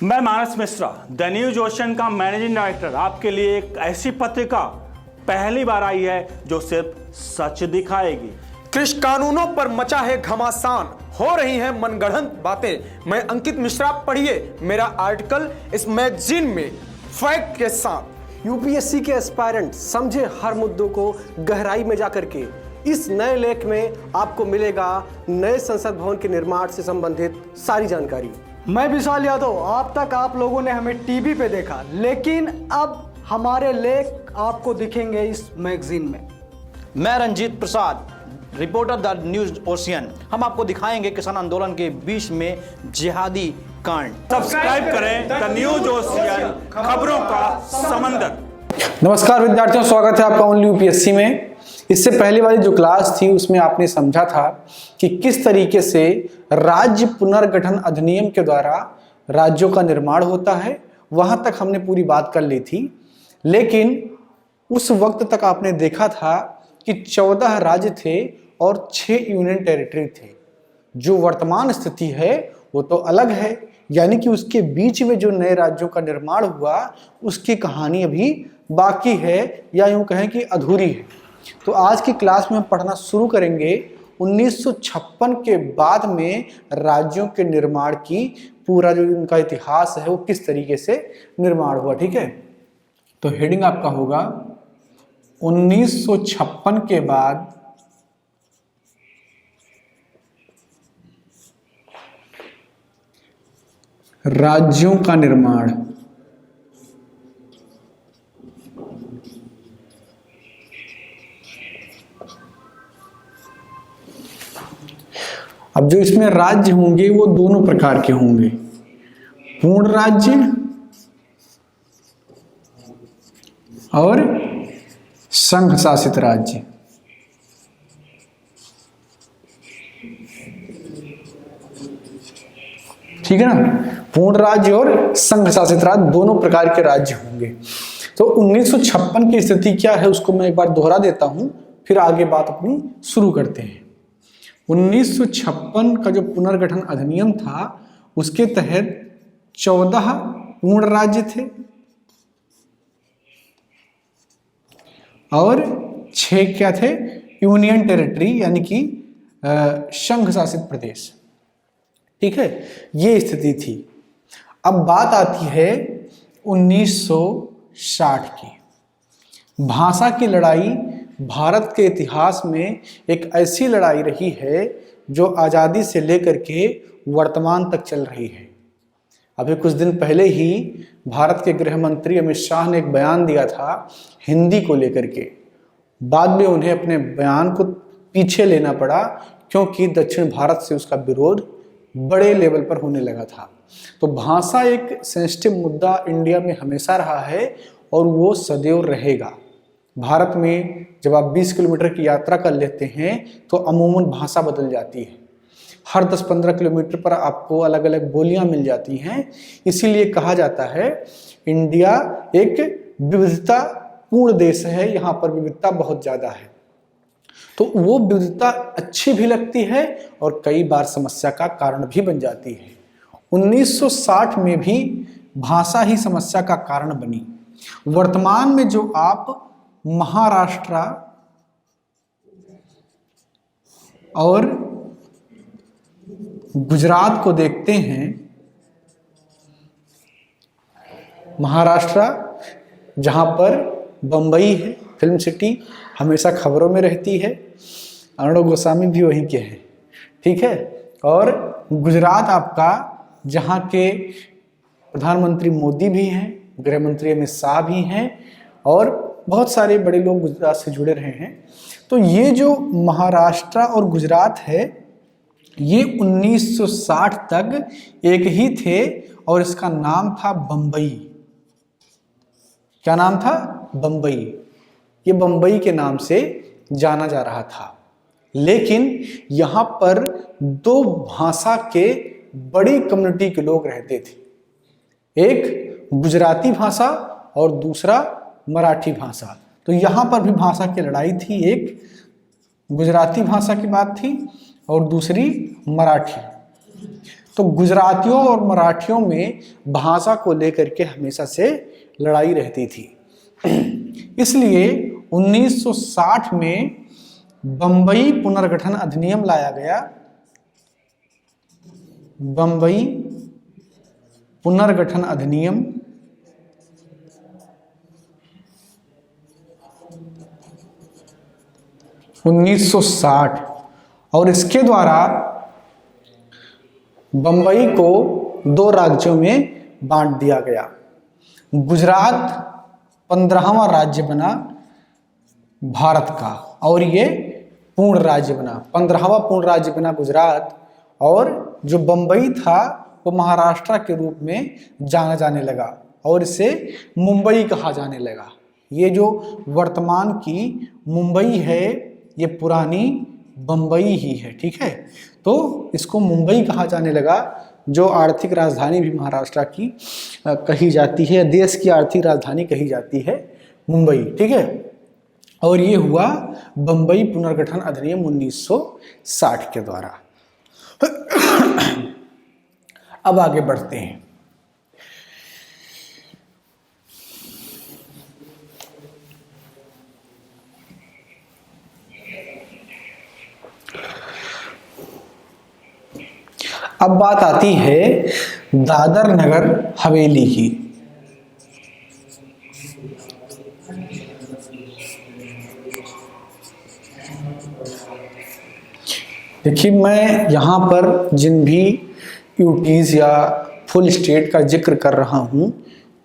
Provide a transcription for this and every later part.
मैं मानस Mishra, the news ocean का managing director, आपके लिए एक ऐसी पत्रिका पहली बार आई है जो सिर्फ सच दिखाएगी। कृषि कानूनों पर मचा है घमासान, हो रही हैं मनगढ़ंत बातें। मैं अंकित मिश्रा, पढ़िए मेरा आर्टिकल इस मैगजीन में फैक्ट के साथ। यूपीएससी के एस्पायरेंट समझे हर मुद्दों को गहराई में जाकर के। इस नए लेख में आपको मिलेगा नए संसद भवन के निर्माण से संबंधित सारी जानकारी। मैं विशाल यादव, अब तक आप लोगों ने हमें टीवी पे देखा, लेकिन अब हमारे लेख आपको दिखेंगे इस मैगजीन में। मैं Ranjit Prasad, reporter the news ocean. हम आपको दिखाएंगे किसान आंदोलन के बीच में जिहादी कांड। सब्सक्राइब करें द न्यूज ओशियन, खबरों का समंदर। नमस्कार विद्यार्थियों, स्वागत है आपका ओनली यूपीएससी में। इससे पहले वाली जो क्लास थी उसमें आपने समझा था कि किस तरीके से राज्य पुनर्गठन अधिनियम के द्वारा राज्यों का निर्माण होता है। वहां तक हमने पूरी बात कर ली थी, लेकिन उस वक्त तक आपने देखा था कि 14 राज्य थे और 6 यूनियन टेरिटरी थे। जो वर्तमान स्थिति है वो तो अलग है, यानी कि उसके बीच में जो नए राज्यों का निर्माण हुआ उसकी कहानी अभी बाकी है, या यूं कहें कि अधूरी है। तो आज की क्लास में हम पढ़ना शुरू करेंगे 1956 के बाद में राज्यों के निर्माण की, पूरा जो उनका इतिहास है वो किस तरीके से निर्माण हुआ। ठीक है, तो हेडिंग आपका होगा 1956 के बाद राज्यों का निर्माण। अब जो इसमें राज्य होंगे वो दोनों प्रकार के होंगे, पूर्ण राज्य और संघ शासित राज्य। ठीक है ना, पूर्ण राज्य और संघ शासित राज्य दोनों प्रकार के राज्य होंगे। तो 1956 की स्थिति क्या है उसको मैं एक बार दोहरा देता हूं, फिर आगे बात अपनी शुरू करते हैं। 1956 का जो पुनर्गठन अधिनियम था उसके तहत 14 पूर्ण राज्य थे और 6 क्या थे, यूनियन टेरिटरी, यानी कि संघ शासित प्रदेश। ठीक है, ये स्थिति थी। अब बात आती है 1960 की। भाषा की लड़ाई भारत के इतिहास में एक ऐसी लड़ाई रही है जो आज़ादी से लेकर के वर्तमान तक चल रही है। अभी कुछ दिन पहले ही भारत के गृह मंत्री अमित शाह ने एक बयान दिया था हिंदी को लेकर के। बाद में उन्हें अपने बयान को पीछे लेना पड़ा क्योंकि दक्षिण भारत से उसका विरोध बड़े लेवल पर होने लगा था। तो भाषा एक सेंसिटिव मुद्दा इंडिया में हमेशा रहा है और वो सदैव रहेगा। भारत में जब आप 20 किलोमीटर की यात्रा कर लेते हैं तो अमूमन भाषा बदल जाती है। हर 10-15 किलोमीटर पर आपको अलग अलग बोलियां मिल जाती हैं। इसीलिए कहा जाता है इंडिया एक विविधता पूर्ण देश है, यहाँ पर विविधता बहुत ज़्यादा है। तो वो विविधता अच्छी भी लगती है और कई बार समस्या का कारण भी बन जाती है। 1960 में भी भाषा ही समस्या का कारण बनी। वर्तमान में जो आप महाराष्ट्र और गुजरात को देखते हैं, महाराष्ट्र जहां पर बंबई है, फिल्म सिटी, हमेशा खबरों में रहती है, अर्णव गोस्वामी भी वहीं के हैं। ठीक है, और गुजरात आपका जहां के प्रधानमंत्री मोदी भी हैं, गृह मंत्री अमित शाह भी हैं और बहुत सारे बड़े लोग गुजरात से जुड़े रहे हैं। तो ये जो महाराष्ट्र और गुजरात है ये 1960 तक एक ही थे और इसका नाम था बंबई। क्या नाम था? बंबई। ये बंबई के नाम से जाना जा रहा था। लेकिन यहाँ पर 2 भाषा के बड़ी कम्युनिटी के लोग रहते थे, एक गुजराती भाषा और दूसरा मराठी भाषा। तो यहाँ पर भी भाषा की लड़ाई थी, एक गुजराती भाषा की बात थी और दूसरी मराठी। तो गुजरातियों और मराठियों में भाषा को लेकर के हमेशा से लड़ाई रहती थी। इसलिए 1960 में बंबई पुनर्गठन अधिनियम लाया गया। बंबई पुनर्गठन अधिनियम 1960, और इसके द्वारा बंबई को 2 राज्यों में बांट दिया गया। गुजरात 15वां राज्य बना भारत का, और ये पूर्ण राज्य बना, 15वां पूर्ण राज्य बना गुजरात, और जो बंबई था वो महाराष्ट्र के रूप में जाना जाने लगा और इसे मुंबई कहा जाने लगा। ये जो वर्तमान की मुंबई है ये पुरानी बंबई ही है, ठीक है। तो इसको मुंबई कहा जाने लगा, जो आर्थिक राजधानी भी महाराष्ट्र की कही जाती है, देश की आर्थिक राजधानी कही जाती है मुंबई, ठीक है। और ये हुआ बंबई पुनर्गठन अधिनियम 1960 के द्वारा। अब आगे बढ़ते हैं। अब बात आती है दादर नगर हवेली की। देखिए, मैं यहाँ पर जिन भी यूटीज या फुल स्टेट का जिक्र कर रहा हूँ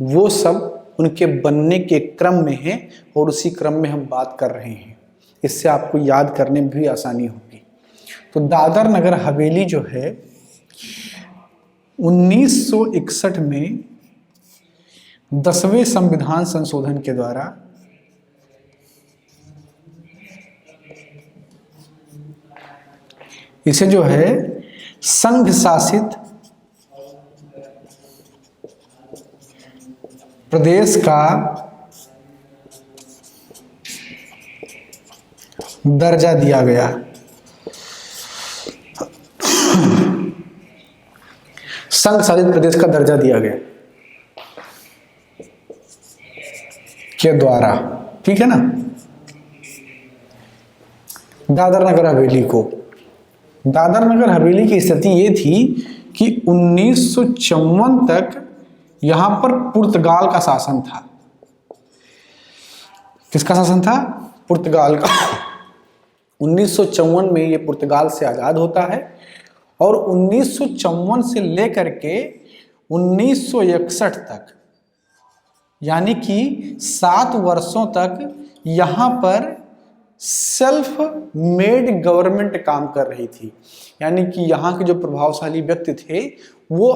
वो सब उनके बनने के क्रम में है और उसी क्रम में हम बात कर रहे हैं। इससे आपको याद करने में भी आसानी होगी। तो दादर नगर हवेली जो है 1961 में 10वें संविधान संशोधन के द्वारा इसे जो है संघ शासित प्रदेश का दर्जा दिया गया। संघ शासित प्रदेश का दर्जा दिया गया के द्वारा, ठीक है ना। दादर नगर हवेली को, दादर नगर हवेली की स्थिति ये थी कि 1954 तक यहां पर पुर्तगाल का शासन था। किसका शासन था? पुर्तगाल का। 1954 में ये पुर्तगाल से आजाद होता है और 1954 से लेकर के 1961 तक, यानी कि 7 वर्षों तक यहाँ पर सेल्फ मेड गवर्नमेंट काम कर रही थी। यानी कि यहाँ के जो प्रभावशाली व्यक्ति थे वो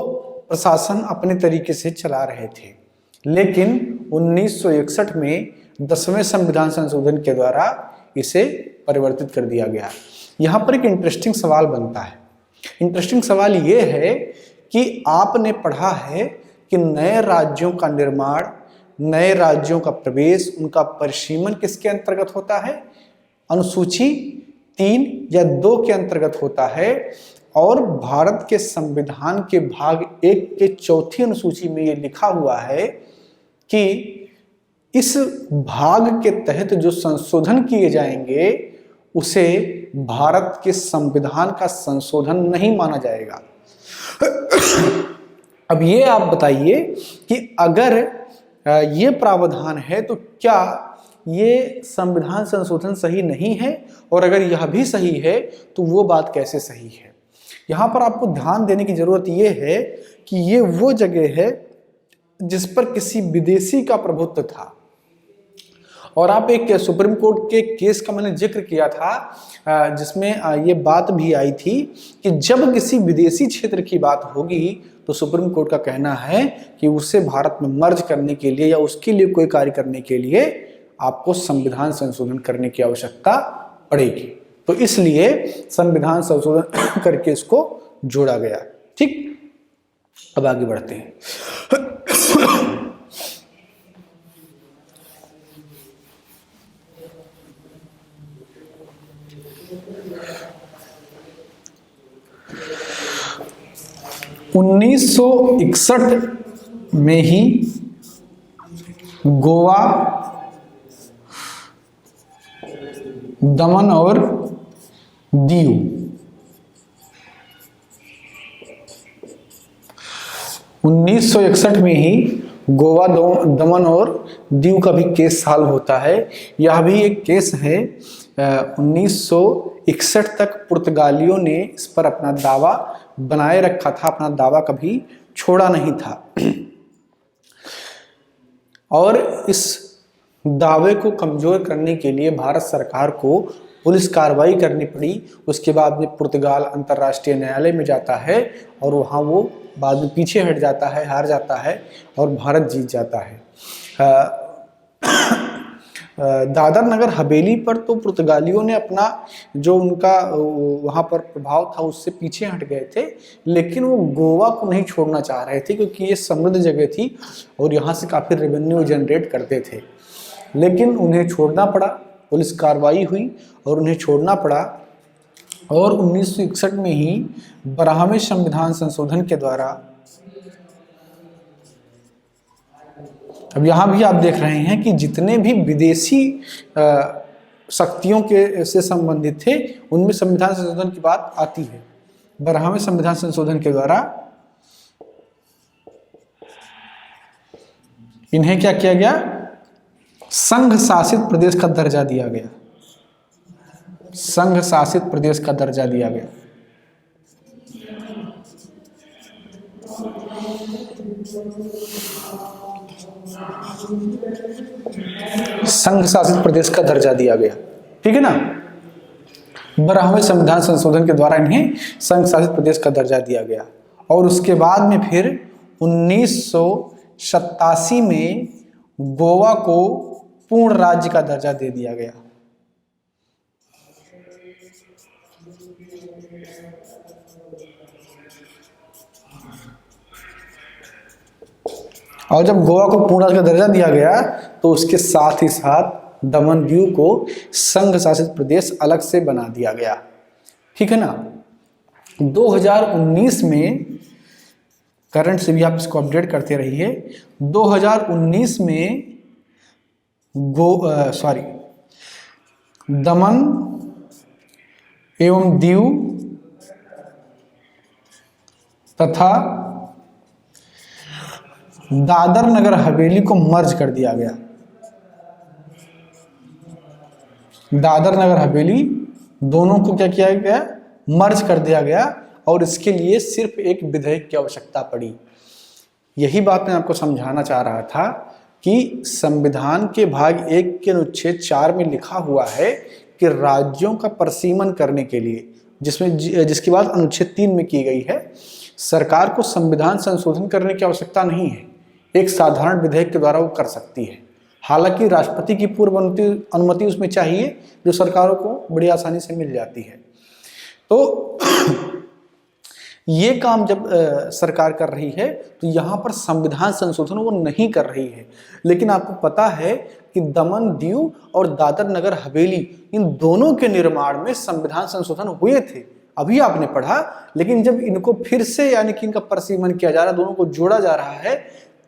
प्रशासन अपने तरीके से चला रहे थे। लेकिन 1961 में 10वें संविधान संशोधन के द्वारा इसे परिवर्तित कर दिया गया। यहाँ पर एक इंटरेस्टिंग सवाल बनता है। इंटरेस्टिंग सवाल ये है कि आपने पढ़ा है कि नए राज्यों का निर्माण, नए राज्यों का प्रवेश, उनका परिसीमन किसके अंतर्गत होता है? अनुसूची 3 या 2 के अंतर्गत होता है। और भारत के संविधान के भाग 1 के 4थी अनुसूची में ये लिखा हुआ है कि इस भाग के तहत जो संशोधन किए जाएंगे उसे भारत के संविधान का संशोधन नहीं माना जाएगा। अब ये आप बताइए कि अगर ये प्रावधान है तो क्या ये संविधान संशोधन सही नहीं है? और अगर यह भी सही है तो वो बात कैसे सही है? यहाँ पर आपको ध्यान देने की जरूरत ये है कि ये वो जगह है जिस पर किसी विदेशी का प्रभुत्व था। और आप एक सुप्रीम कोर्ट के केस का मैंने जिक्र किया था जिसमें ये बात भी आई थी कि जब किसी विदेशी क्षेत्र की बात होगी तो सुप्रीम कोर्ट का कहना है कि उसे भारत में मर्ज करने के लिए या उसके लिए कोई कार्य करने के लिए आपको संविधान संशोधन करने की आवश्यकता पड़ेगी। तो इसलिए संविधान संशोधन करके इसको जोड़ा गया। ठीक, अब आगे बढ़ते हैं। 1961 में ही गोवा, दमन और दीव में ही गोवा, दमन और दीव का भी केस सॉल्व होता है। यह भी एक केस है। 1961 तक पुर्तगालियों ने इस पर अपना दावा बनाए रखा था, अपना दावा कभी छोड़ा नहीं था और इस दावे को कमजोर करने के लिए भारत सरकार को पुलिस कार्रवाई करनी पड़ी। उसके बाद में पुर्तगाल अंतर्राष्ट्रीय न्यायालय में जाता है और वहाँ वो बाद में पीछे हट जाता है, हार जाता है और भारत जीत जाता है। दादर नगर हवेली पर तो पुर्तगालियों ने अपना जो उनका वहाँ पर प्रभाव था उससे पीछे हट गए थे, लेकिन वो गोवा को नहीं छोड़ना चाह रहे थे क्योंकि ये समृद्ध जगह थी और यहाँ से काफ़ी रेवेन्यू जनरेट करते थे। लेकिन उन्हें छोड़ना पड़ा, पुलिस कार्रवाई हुई और उन्हें छोड़ना पड़ा और 1961 में ही 12वें संविधान संशोधन के द्वारा, अब यहाँ भी आप देख रहे हैं कि जितने भी विदेशी शक्तियों के से संबंधित थे उनमें संविधान संशोधन की बात आती है। 12वें संविधान संशोधन के द्वारा इन्हें क्या किया गया? संघ शासित प्रदेश का दर्जा दिया गया। संघ शासित प्रदेश का दर्जा दिया गया। संघ शासित प्रदेश का दर्जा दिया गया, ठीक है ना। 12वें संविधान संशोधन के द्वारा इन्हें संघ शासित प्रदेश का दर्जा दिया गया और उसके बाद में फिर 1987 में गोवा को पूर्ण राज्य का दर्जा दे दिया गया। और जब गोवा को पूर्ण राज्य का दर्जा दिया गया तो उसके साथ ही साथ दमन दीव को संघ शासित प्रदेश अलग से बना दिया गया, ठीक है ना। 2019 में, करंट से भी आप इसको अपडेट करते रहिए, 2019 में दमन एवं दीव तथा दादर नगर हवेली को मर्ज कर दिया गया। दादर नगर हवेली दोनों को क्या किया गया? मर्ज कर दिया गया और इसके लिए सिर्फ एक विधेयक की आवश्यकता पड़ी। यही बात मैं आपको समझाना चाह रहा था कि संविधान के भाग 1 के अनुच्छेद 4 में लिखा हुआ है कि राज्यों का परिसीमन करने के लिए, जिसकी बात अनुच्छेद 3 में की गई है, सरकार को संविधान संशोधन करने की आवश्यकता नहीं है, एक साधारण विधेयक के द्वारा वो कर सकती है। हालांकि राष्ट्रपति की पूर्व अनुमति उसमें चाहिए जो सरकारों को बड़ी आसानी से मिल जाती है। तो ये काम जब सरकार कर रही है तो यहाँ पर संविधान संशोधन वो नहीं कर रही है। लेकिन आपको पता है कि दमन दीव और दादर नगर हवेली, इन दोनों के निर्माण में संविधान संशोधन हुए थे, अभी आपने पढ़ा। लेकिन जब इनको फिर से यानी कि इनका परिसीमन किया जा रहा है, दोनों को जोड़ा जा रहा है,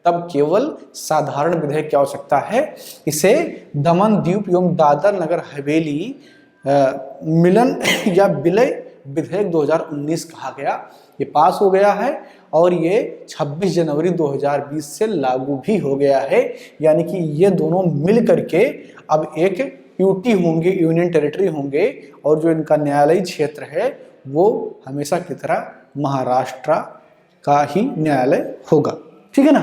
तब केवल साधारण विधेयक की आवश्यकता है। इसे दमन द्वीप एवं दादर नगर हवेली मिलन या विलय विधेयक 2019 कहा गया। ये पास हो गया है और ये 26 जनवरी 2020 से लागू भी हो गया है। यानी कि ये दोनों मिल करके अब एक यूटी होंगे, यूनियन टेरिटरी होंगे और जो इनका न्यायालयी क्षेत्र है वो हमेशा की तरह महाराष्ट्र का ही न्यायालय होगा, ठीक है ना।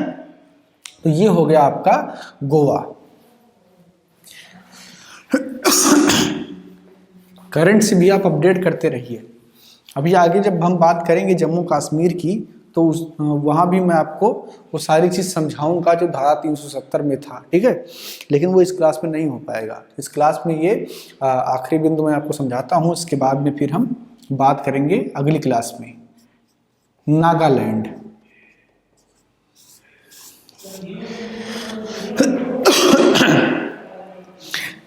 तो ये हो गया आपका गोवा। करंट से भी आप अपडेट करते रहिए। अभी आगे जब हम बात करेंगे जम्मू कश्मीर की तो वहाँ भी मैं आपको वो सारी चीज़ समझाऊंगा जो धारा 370 में था, ठीक है। लेकिन वो इस क्लास में नहीं हो पाएगा। इस क्लास में ये आखिरी बिंदु मैं आपको समझाता हूँ, इसके बाद में फिर हम बात करेंगे अगली क्लास में। नागालैंड,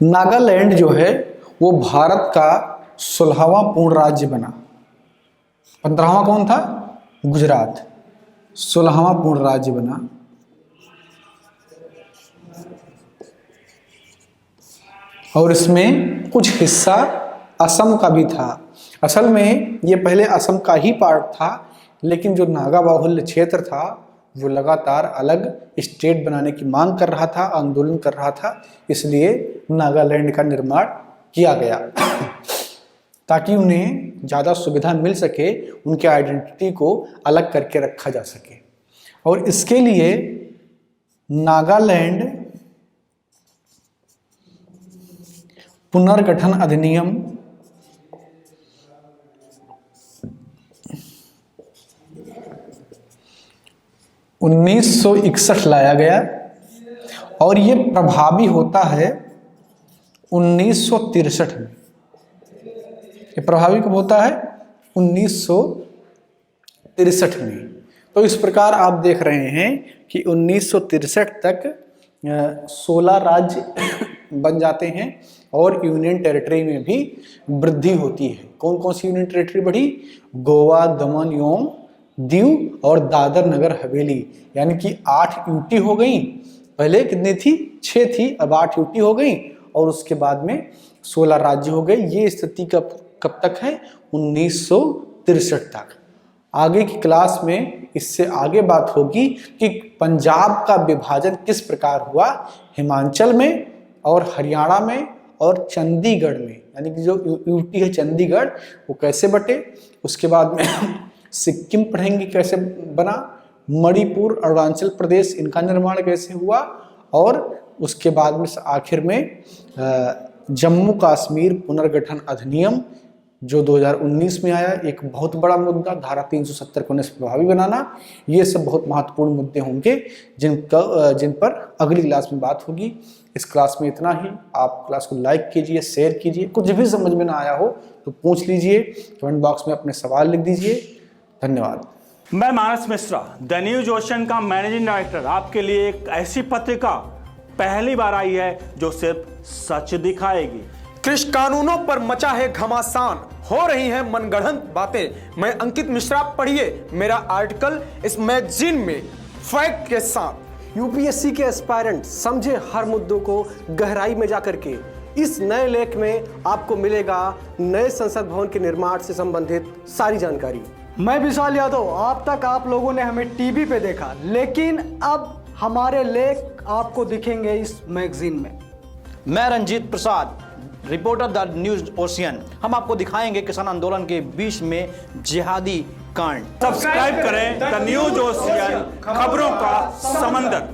नागालैंड जो है वो भारत का 16वां पूर्ण राज्य बना। 15वां कौन था? गुजरात। 16वां पूर्ण राज्य बना। और इसमें कुछ हिस्सा असम का भी था। असल में ये पहले असम का ही पार्ट था, लेकिन जो नागा बाहुल्य क्षेत्र था वो लगातार अलग स्टेट बनाने की मांग कर रहा था, आंदोलन कर रहा था, इसलिए नागालैंड का निर्माण किया गया ताकि उन्हें ज़्यादा सुविधा मिल सके, उनके आइडेंटिटी को अलग करके रखा जा सके। और इसके लिए नागालैंड पुनर्गठन अधिनियम 1961 लाया गया और ये प्रभावी होता है 1963 में। ये प्रभावी कब होता है? 1963 में। तो इस प्रकार आप देख रहे हैं कि 1963 तक 16 राज्य बन जाते हैं और यूनियन टेरिटरी में भी वृद्धि होती है। कौन कौन सी यूनियन टेरिटरी बढ़ी? गोवा, दमन एवं दीव और दादर नगर हवेली, यानी कि 8 यूटी हो गई। पहले कितनी थी? 6 थी, अब 8 यूटी हो गई और उसके बाद में 16 राज्य हो गए। ये स्थिति कब तक है? 1963 तक। आगे की क्लास में इससे आगे बात होगी कि पंजाब का विभाजन किस प्रकार हुआ, हिमाचल में और हरियाणा में और चंडीगढ़ में, यानी कि जो यूटी है चंडीगढ़, वो कैसे बटे। उसके बाद में सिक्किम पढ़ेंगे कैसे बना, मणिपुर, अरुणाचल प्रदेश, इनका निर्माण कैसे हुआ, और उसके बाद में आखिर में जम्मू कश्मीर पुनर्गठन अधिनियम जो 2019 में आया, एक बहुत बड़ा मुद्दा, धारा 370 को प्रभावी बनाना। ये सब बहुत महत्वपूर्ण मुद्दे होंगे जिन पर अगली क्लास में बात होगी। इस क्लास में इतना ही। आप क्लास को लाइक कीजिए, शेयर कीजिए। कुछ भी समझ में ना आया हो तो पूछ लीजिए, कमेंट बॉक्स में अपने सवाल लिख दीजिए। धन्यवाद। मैं मानस मिश्रा, द न्यूज ओशन का मैनेजिंग डायरेक्टर, आपके लिए एक ऐसी पत्रिका पहली बार आई है जो सिर्फ सच दिखाएगी। कृषि कानूनों पर मचा है घमासान, हो रही हैं मनगढ़ंत बातें। मैं अंकित मिश्रा, पढ़िए मेरा आर्टिकल इस मैगजीन में फैक्ट के साथ। यूपीएससी के एस्पायरेंट समझे हर मुद्दों को गहराई में जाकर के। इस नए लेख में आपको मिलेगा नए संसद भवन के निर्माण से संबंधित सारी जानकारी। मैं विशाल यादव, अब तक आप लोगों ने हमें टीवी पे देखा, लेकिन अब हमारे लेख आपको दिखेंगे इस मैगजीन में। मैं Ranjit Prasad, reporter the news ocean. हम आपको दिखाएंगे किसान आंदोलन के बीच में जिहादी कांड। सब्सक्राइब करें द न्यूज ओशियन, खबरों का समंदर।